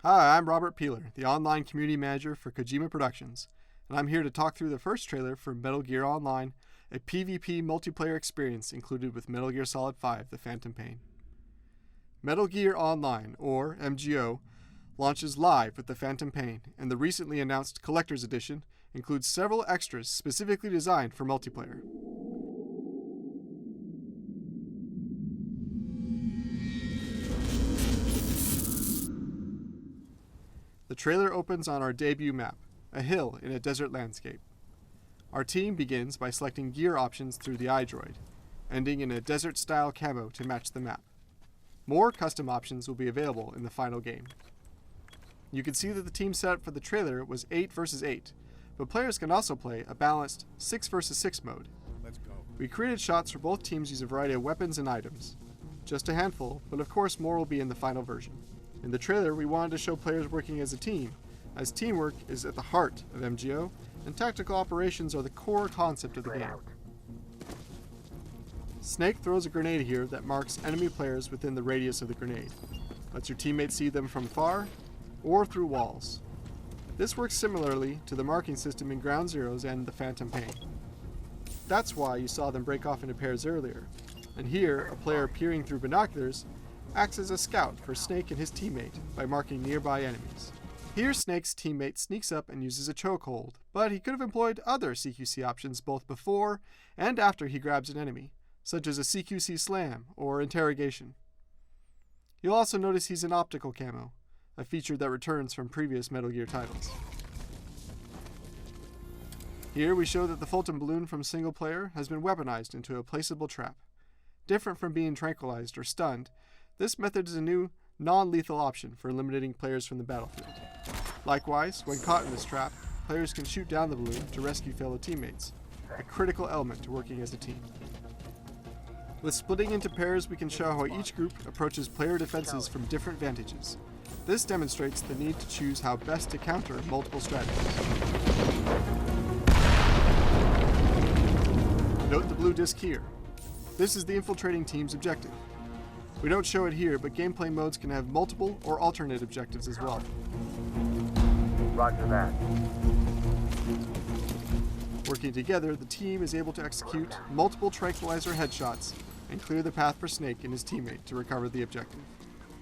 Hi, I'm Robert Peeler, the online community manager for Kojima Productions, and I'm here to talk through the first trailer for Metal Gear Online, a PvP multiplayer experience included with Metal Gear Solid 5: The Phantom Pain. Metal Gear Online, or MGO, launches live with The Phantom Pain, and the recently announced Collector's Edition includes several extras specifically designed for multiplayer. The trailer opens on our debut map, a hill in a desert landscape. Our team begins by selecting gear options through the iDroid, ending in a desert-style camo to match the map. More custom options will be available in the final game. You can see that the team setup for the trailer was 8 versus 8, but players can also play a balanced 6 versus 6 mode. Let's go. We created shots for both teams using a variety of weapons and items. Just a handful, but of course more will be in the final version. In the trailer, we wanted to show players working as a team, as teamwork is at the heart of MGO, and tactical operations are the core concept of the game. Snake throws a grenade here that marks enemy players within the radius of the grenade. Lets your teammates see them from far, or through walls. This works similarly to the marking system in Ground Zeroes and the Phantom Pain. That's why you saw them break off into pairs earlier, and here, a player peering through binoculars acts as a scout for Snake and his teammate by marking nearby enemies. Here Snake's teammate sneaks up and uses a chokehold, but he could have employed other CQC options both before and after he grabs an enemy, such as a CQC slam or interrogation. You'll also notice he's in optical camo, a feature that returns from previous Metal Gear titles. Here we show that the Fulton balloon from single player has been weaponized into a placeable trap. Different from being tranquilized or stunned, this method is a new, non-lethal option for eliminating players from the battlefield. Likewise, when caught in this trap, players can shoot down the balloon to rescue fellow teammates, a critical element to working as a team. With splitting into pairs, we can show how each group approaches player defenses from different vantages. This demonstrates the need to choose how best to counter multiple strategies. Note the blue disc here. This is the infiltrating team's objective. We don't show it here, but gameplay modes can have multiple or alternate objectives as well. Roger that. Working together, the team is able to execute multiple tranquilizer headshots and clear the path for Snake and his teammate to recover the objective.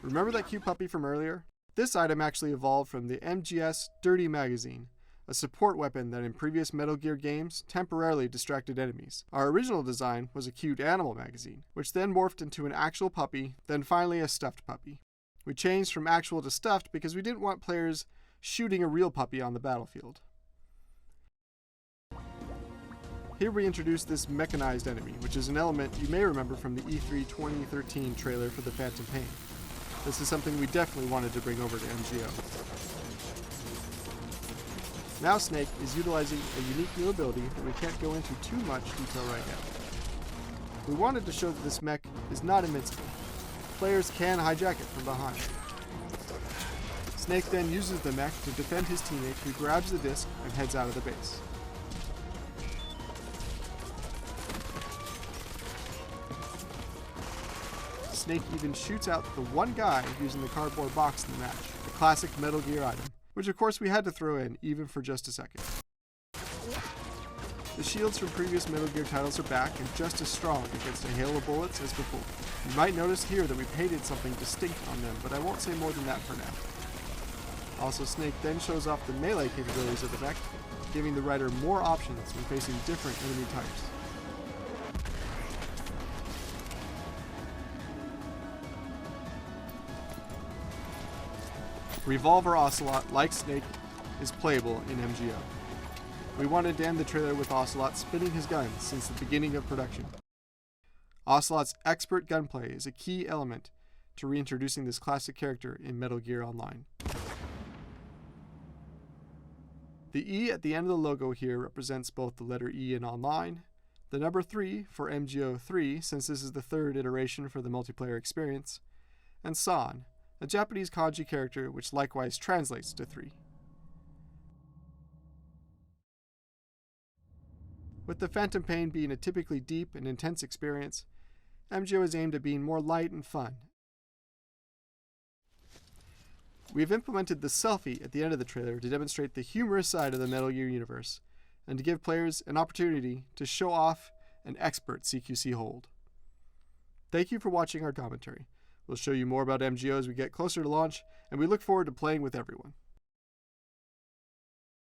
Remember that cute puppy from earlier? This item actually evolved from the MGS Dirty Magazine, a support weapon that in previous Metal Gear games temporarily distracted enemies. Our original design was a cute animal magazine, which then morphed into an actual puppy, then finally a stuffed puppy. We changed from actual to stuffed because we didn't want players shooting a real puppy on the battlefield. Here we introduce this mechanized enemy, which is an element you may remember from the E3 2013 trailer for the Phantom Pain. This is something we definitely wanted to bring over to MGO. Now Snake is utilizing a unique new ability that we can't go into too much detail right now. We wanted to show that this mech is not invincible. Players can hijack it from behind. Snake then uses the mech to defend his teammate, who grabs the disc and heads out of the base. Snake even shoots out the one guy using the cardboard box in the match, a classic Metal Gear item, which of course we had to throw in, even for just a second. The shields from previous Metal Gear titles are back and just as strong against a hail of bullets as before. You might notice here that we painted something distinct on them, but I won't say more than that for now. Also, Snake then shows off the melee capabilities of the mech, giving the writer more options when facing different enemy types. Revolver Ocelot, like Snake, is playable in MGO. We wanted to end the trailer with Ocelot spinning his gun since the beginning of production. Ocelot's expert gunplay is a key element to reintroducing this classic character in Metal Gear Online. The E at the end of the logo here represents both the letter E in Online, the number 3 for MGO 3 since this is the third iteration for the multiplayer experience, and San, a Japanese kanji character which likewise translates to 3. With the Phantom Pain being a typically deep and intense experience, MGO is aimed at being more light and fun. We have implemented the selfie at the end of the trailer to demonstrate the humorous side of the Metal Gear universe, and to give players an opportunity to show off an expert CQC hold. Thank you for watching our commentary. We'll show you more about MGO as we get closer to launch, and we look forward to playing with everyone.